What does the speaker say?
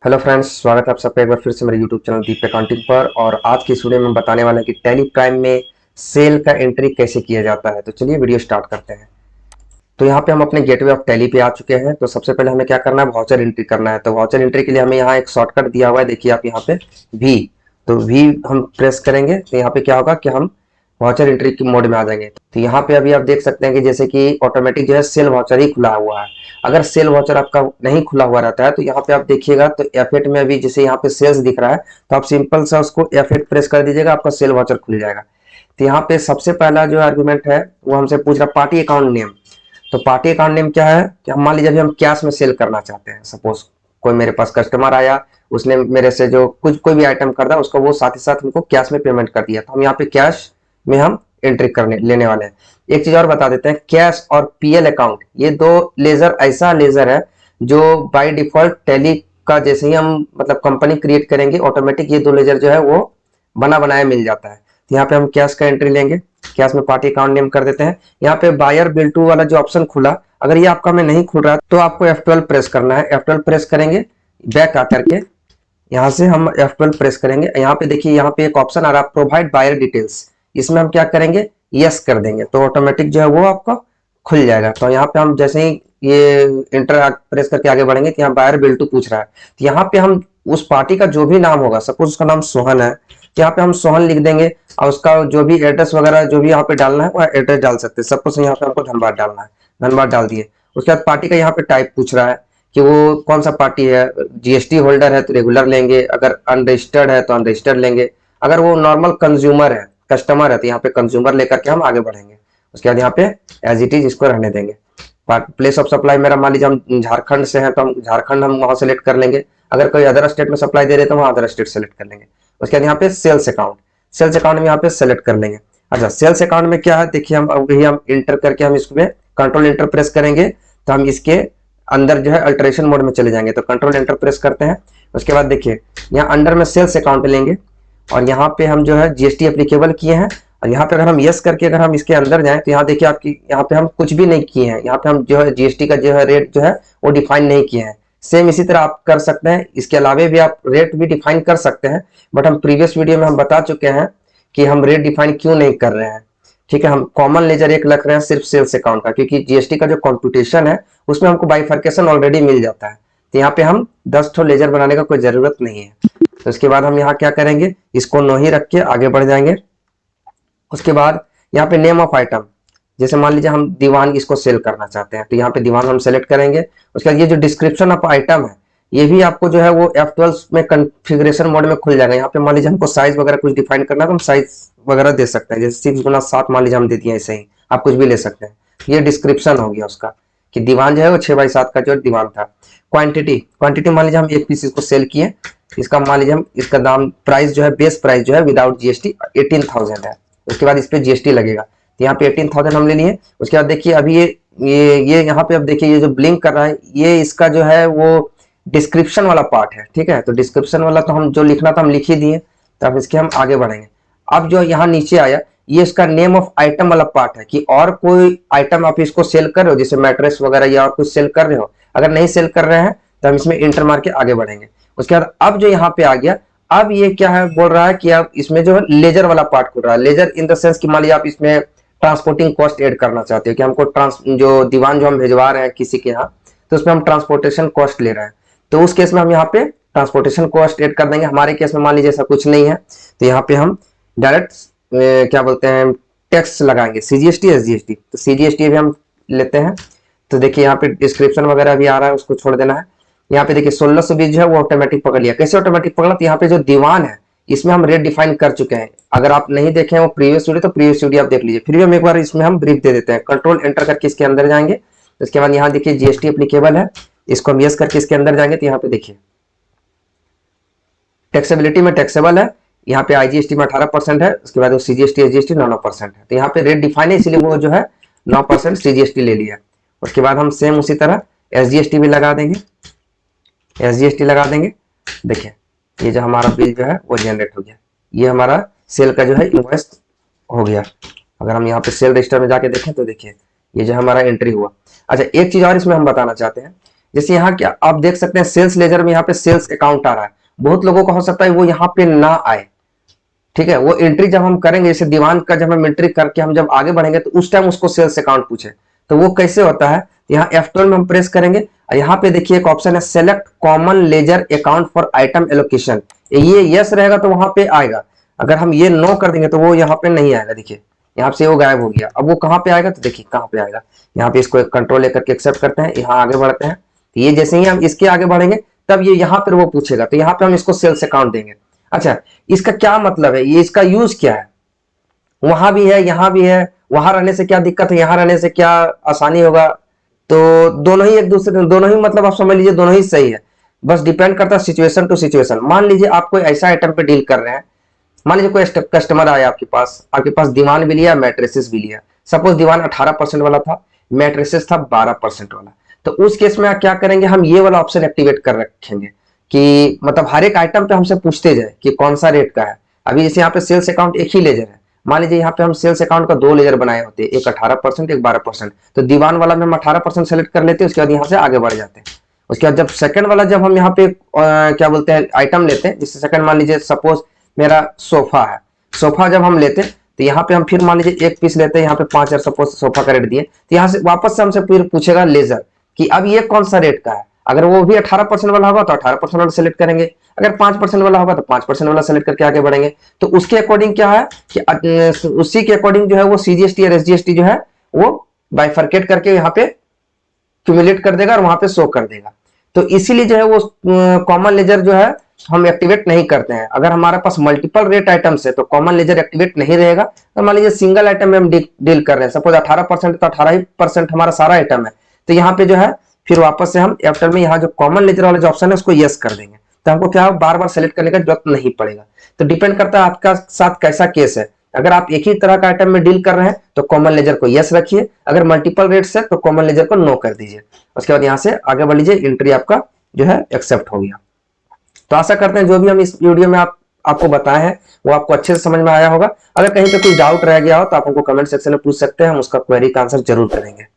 Hello friends, स्वागत है आप सबका एक बार फिर से मेरे यूट्यूब चैनल दीप अकाउंटिंग पर। और आज की इस वीडियो में हम बताने वाले हैं कि टैली प्राइम में सेल का एंट्री कैसे किया जाता है। तो चलिए वीडियो स्टार्ट करते हैं। तो यहाँ पे हम अपने गेटवे ऑफ टैली पे आ चुके हैं। तो सबसे पहले हमें क्या करना है, वाउचर एंट्री करना है। तो वाउचर एंट्री के लिए हमें यहाँ एक शॉर्टकट दिया हुआ है, देखिए आप यहाँ पे वी। तो वी हम प्रेस करेंगे तो यहाँ पे क्या होगा कि हम वाउचर एंट्री की मोड में आ जाएंगे। तो यहाँ पे अभी आप देख सकते हैं कि जैसे कि ऑटोमेटिक जो है सेल वाउचर ही खुला हुआ है। अगर सेल वाउचर आपका नहीं खुला हुआ रहता है तो यहाँ पे आप देखिएगा तो F8 में अभी जैसे यहाँ पे सेल्स दिख रहा है, तो आप सिंपल सा उसको F8 प्रेस कर दीजिएगा, आपका सेल वाउचर खुल जाएगा। तो यहाँ पे सबसे पहला जो आर्गुमेंट है वो हमसे पूछ रहा है पार्टी अकाउंट नेम। तो पार्टी अकाउंट नेम क्या है कि हम मान लीजिए अभी हम कैश में सेल करना चाहते हैं। सपोज कोई मेरे पास कस्टमर आया, उसने मेरे से जो कुछ कोई भी आइटम खरीदा उसको वो साथ ही साथ हमको कैश में पेमेंट कर दिया, तो हम यहाँ पे कैश में हम एंट्री करने लेने वाले हैं। एक चीज और बता देते हैं, कैश और पीएल अकाउंट ये दो लेजर ऐसा लेजर है जो बाय डिफॉल्ट टैली का जैसे ही हम मतलब कंपनी क्रिएट करेंगे ऑटोमेटिक ये दो लेजर जो है वो बना बनाया मिल जाता है। तो यहाँ पे हम कैश का एंट्री लेंगे, कैश में पार्टी अकाउंट नेम कर देते हैं। यहाँ पे बायर बिल टू वाला जो ऑप्शन खुला, अगर ये आपका में नहीं खुल रहा तो आपको F12 प्रेस करना है। F12 प्रेस करेंगे, बैक आकर के यहाँ से हम F12 प्रेस करेंगे। यहाँ पे देखिए यहाँ पे एक ऑप्शन आ रहा है प्रोवाइड बायर डिटेल्स, इसमें हम क्या करेंगे यस कर देंगे तो ऑटोमेटिक जो है वो आपका खुल जाएगा। तो यहाँ पे हम जैसे ही ये इंटर प्रेस करके आगे बढ़ेंगे तो यहाँ बायर बिल टू पूछ रहा है, तो यहाँ पे हम उस पार्टी का जो भी नाम होगा, सपोज उसका नाम सोहन है तो यहाँ पे हम सोहन लिख देंगे और उसका जो भी एड्रेस वगैरह जो भी यहाँ पे डालना है वो एड्रेस डाल सकते हैं। सपोज यहाँ पे हमको धनबाद डालना है, धनबाद डाल दिए। उसके बाद पार्टी का यहाँ पे टाइप पूछ रहा है कि वो कौन सा पार्टी है, जीएसटी होल्डर है तो रेगुलर लेंगे, अगर अनरजिस्टर्ड है तो अनरजिस्टर्ड लेंगे, अगर वो नॉर्मल कंज्यूमर है कस्टमर है तो यहाँ पे कंज्यूमर लेकर के हम आगे बढ़ेंगे। उसके बाद यहाँ पे एज इट इज इसको रहने देंगे। प्लेस ऑफ सप्लाई मेरा मान लीजिए हम झारखंड से हैं तो हम झारखंड हम वहां सेलेक्ट कर लेंगे, अगर कोई अदर स्टेट में सप्लाई दे रहे तो वहां अदर स्टेट सेलेक्ट कर लेंगे। उसके बाद यहाँ पे सेल्स अकाउंट, सेल्स अकाउंट में यहाँ पे सेलेक्ट कर लेंगे। अच्छा सेल्स अकाउंट में क्या है देखिए, हम अभी हम इंटर करके हम इसमें कंट्रोल इंटर प्रेस करेंगे तो हम इसके अंदर जो है अल्टरेशन मोड में चले जाएंगे। तो कंट्रोल एंटर प्रेस करते हैं। उसके बाद देखिए यहाँ अंडर में सेल्स अकाउंट लेंगे और यहाँ पे हम जो है जीएसटी एप्लीकेबल किए हैं। और यहाँ पे अगर हम यस करके अगर हम इसके अंदर जाएं तो यहाँ देखिए आपकी यहाँ पे हम कुछ भी नहीं किए हैं, यहाँ पे हम जो है जीएसटी का जो है रेट जो है वो डिफाइन नहीं किए हैं। सेम इसी तरह आप कर सकते हैं, इसके अलावा भी आप रेट भी डिफाइन कर सकते हैं, बट हम प्रीवियस वीडियो में हम बता चुके हैं कि हम रेट डिफाइन क्यों नहीं कर रहे हैं। ठीक है, हम कॉमन लेजर एक रख रहे हैं सिर्फ सेल्स अकाउंट का, क्योंकि जीएसटी का जो कॉम्प्यूटेशन है उसमें हमको बाइफर्केशन ऑलरेडी मिल जाता है। तो यहाँ पे हम 10 ठो लेजर बनाने का कोई जरूरत नहीं है। तो उसके बाद हम यहाँ क्या करेंगे, इसको नो ही रख के आगे बढ़ जाएंगे। उसके बाद यहाँ पे नेम ऑफ आइटम, जैसे मान लीजिए हम दीवान इसको सेल करना चाहते हैं तो यहाँ पे दीवान हम सेलेक्ट करेंगे। उसके बाद ये जो डिस्क्रिप्शन ऑफ आइटम है ये भी आपको जो है वो F12 में कॉन्फ़िगरेशन मोड में खुल जाएगा। यहाँ पे मान लीजिए हमको साइज वगैरह कुछ डिफाइन करना है तो हम साइज वगैरह दे सकते हैं, जैसे 6x7 मान लीजिए हम दे दिए, ऐसे ही आप कुछ भी ले सकते हैं। ये डिस्क्रिप्शन हो गया उसका कि दीवान जो है वो 6x7 का जो दीवान था। क्वांटिटी, क्वांटिटी मान लीजिए हम एक पीस इसको सेल किए, इसका मान लीजिए हम इसका दाम प्राइस जो है बेस प्राइस जो है विदाउट जीएसटी 18,000 है। उसके बाद इस पे जीएसटी लगेगा तो यहाँ पे 18,000 हम ले लिए। उसके बाद देखिए अभी ये यहाँ पे अब देखिए ये जो ब्लिंक कर रहा है ये इसका जो है वो डिस्क्रिप्शन वाला पार्ट है। ठीक है, तो डिस्क्रिप्शन वाला तो हम जो लिखना था हम लिख ही दिए, तो अब इसके हम आगे बढ़ेंगे। अब जो यहाँ नीचे आया ये इसका नेम ऑफ आइटम वाला पार्ट है कि और कोई आइटम आप इसको सेल कर रहे हो, जैसे मैट्रेस वगैरह या और कुछ सेल कर रहे हो, अगर नहीं सेल कर रहे हैं तो हम इसमें इंटर मार के आगे बढ़ेंगे। उसके बाद अब जो यहाँ पे आ गया, अब ये क्या है बोल रहा है कि आप इसमें जो है लेजर वाला पार्ट खुल रहा है। लेजर इन द सेंस कि मान लीजिए आप इसमें ट्रांसपोर्टिंग कॉस्ट ऐड करना चाहते हो कि हमको जो दीवान जो हम भिजवा रहे हैं किसी के यहाँ तो उसमें हम ट्रांसपोर्टेशन कॉस्ट ले रहे हैं, तो उस केस में हम यहाँ पे ट्रांसपोर्टेशन कॉस्ट ऐड कर देंगे। हमारे केस में मान लीजिए ऐसा कुछ नहीं है तो यहाँ पे हम डायरेक्ट क्या बोलते हैं टैक्स लगाएंगे, सीजीएसटी एसजीएसटी। तो सीजीएसटी भी हम लेते हैं। तो देखिए यहाँ पे डिस्क्रिप्शन वगैरह भी आ रहा है, उसको छोड़ देना है। यहाँ पे देखिए 1620 जो है वो ऑटोमेटिक पकड़ लिया। कैसे ऑटोमेटिक पकड़ा, तो यहाँ पे जो दीवान है इसमें हम रेट डिफाइन कर चुके हैं। अगर आप नहीं देखे वो प्रीवियस वीडियो तो प्रीवियस वीडियो आप देख लीजिए। फिर भी हम एक बार इसमें हम ब्रीफ दे देते हैं, कंट्रोल एंटर करके इसके अंदर जाएंगे। उसके बाद यहाँ देखिए जीएसटी एप्लीकेबल है, इसको हम यस करके इसके अंदर जाएंगे तो यहाँ पे देखिए टैक्सेबिलिटी में टैक्सेबल है, यहाँ पे आईजीएसटी में 18% है, उसके बाद सीजीएसटी एसजीएसटी 9% है। तो यहाँ पे रेट डिफाइन है इसलिए वो जो है 9% सीजीएसटी ले लिया। उसके बाद हम सेम उसी तरह एसजीएसटी भी लगा देंगे, एसजीएसटी लगा देंगे। देखिए ये जो हमारा बिल जो है वो जनरेट हो गया, ये हमारा सेल का जो है इनवॉइस हो गया। अगर हम यहाँ पे सेल रजिस्टर में जाके देखें तो देखिए ये जो हमारा एंट्री हुआ। अच्छा एक चीज और इसमें हम बताना चाहते हैं, जैसे यहाँ क्या आप देख सकते हैं सेल्स लेजर में यहाँ पे सेल्स अकाउंट आ रहा है। बहुत लोगों का हो सकता है वो यहाँ पे ना आए, ठीक है। वो एंट्री जब हम करेंगे, जैसे दीवान का जब हम एंट्री करके हम जब आगे बढ़ेंगे तो उस टाइम उसको सेल्स अकाउंट पूछे, तो वो कैसे होता है। यहाँ F12 में हम प्रेस करेंगे और यहाँ पे देखिए एक ऑप्शन है select common ledger account for item allocation, ये यस रहेगा तो वहां पे आएगा। अगर हम ये नो कर देंगे तो वो यहाँ पे नहीं आएगा। देखिए यहाँ से वो गायब हो गया। अब वो कहाँ पे आएगा, तो देखिए कहाँ पे आएगा। यहाँ पे इसको कंट्रोल लेकर के एक्सेप्ट करते हैं, यहाँ आगे बढ़ते हैं। तो ये जैसे ही हम इसके आगे बढ़ेंगे तब ये यहाँ पर वो पूछेगा, तो यहाँ पे हम इसको सेल्स अकाउंट देंगे। अच्छा, इसका क्या मतलब है, ये इसका यूज क्या है। वहां भी है यहाँ भी है, वहां रहने से क्या दिक्कत है, यहाँ रहने से क्या आसानी होगा। तो दोनों ही एक दूसरे, दोनों ही मतलब आप समझ लीजिए दोनों ही सही है, बस डिपेंड करता है सिचुएशन टू सिचुएशन। मान लीजिए आप कोई ऐसा आइटम पे डील कर रहे हैं, मान लीजिए कोई कस्टमर आया आपके पास दीवान भी लिया मैट्रेसेस भी लिया। सपोज दीवान 18% वाला था, मैट्रेसेस था 12% वाला। तो उस केस में आप क्या करेंगे, हम ये वाला ऑप्शन एक्टिवेट कर रखेंगे कि मतलब हर एक आइटम पे हमसे पूछते जाए कि कौन सा रेट का है। अभी जैसे यहाँ पे सेल्स अकाउंट एक ही लेजर है, मान लीजिए यहाँ पे हम सेल्स अकाउंट का 2 लेजर बनाए होते हैं, एक 18% एक 12%। तो दीवान वाला में हम 18% सेलेक्ट कर लेते हैं, उसके बाद यहाँ से आगे बढ़ जाते हैं। उसके बाद जब सेकंड वाला जब हम यहाँ पे क्या बोलते हैं आइटम लेते हैं, जिससे सेकंड मान लीजिए सपोज मेरा सोफा है, सोफा जब हम लेते हैं तो यहाँ पे हम फिर मान लीजिए एक पीस लेते हैं, यहाँ पे 5,000 सपोज सोफा का रेट दिए, तो यहाँ से वापस से हमसे फिर पूछेगा लेजर कि अब ये कौन सा रेट का है। अगर वो भी 18% वाला होगा तो 18% वाला सेलेक्ट करेंगे, अगर 5% वाला होगा तो 5% वाला सेलेक्ट करके आगे बढ़ेंगे। तो उसके अकॉर्डिंग क्या है कि उसी के अकॉर्डिंग जो है वो सीजीएसटी और एसजीएसटी जो है वो बाइफरकेट करके यहाँ पे क्यूमुलेट कर देगा और वहां पे शो कर देगा। तो इसीलिए जो है वो कॉमन लेजर जो है हम एक्टिवेट नहीं करते हैं। अगर हमारे पास मल्टीपल रेट आइटम्स है तो कॉमन लेजर एक्टिवेट नहीं रहेगा। तो मान लीजिए सिंगल आइटम में हम डील कर रहे हैं, सपोज 18% तो 18% हमारा सारा आइटम है, तो यहाँ पे जो है फिर वापस से हम F12 में यहाँ जो कॉमन लेजर वाला जो ऑप्शन है उसको यस कर देंगे, तो हमको क्या बार बार सेलेक्ट करने का जरूरत नहीं पड़ेगा। तो डिपेंड करता है आपका साथ कैसा केस है। अगर आप एक ही तरह का आइटम में डील कर रहे हैं तो कॉमन लेजर को यस रखिए, अगर मल्टीपल रेट्स है तो कॉमन लेजर को नो कर दीजिए। उसके बाद यहाँ से आगे बढ़ लीजिए, एंट्री आपका जो है एक्सेप्ट हो गया। तो आशा करते हैं जो भी हम इस वीडियो में आपको बताए हैं वो आपको अच्छे से समझ में आया होगा। अगर कहीं पे कोई डाउट रह गया हो तो आप हमको कमेंट सेक्शन में पूछ सकते हैं, हम उसका क्वेरी का आंसर जरूर करेंगे।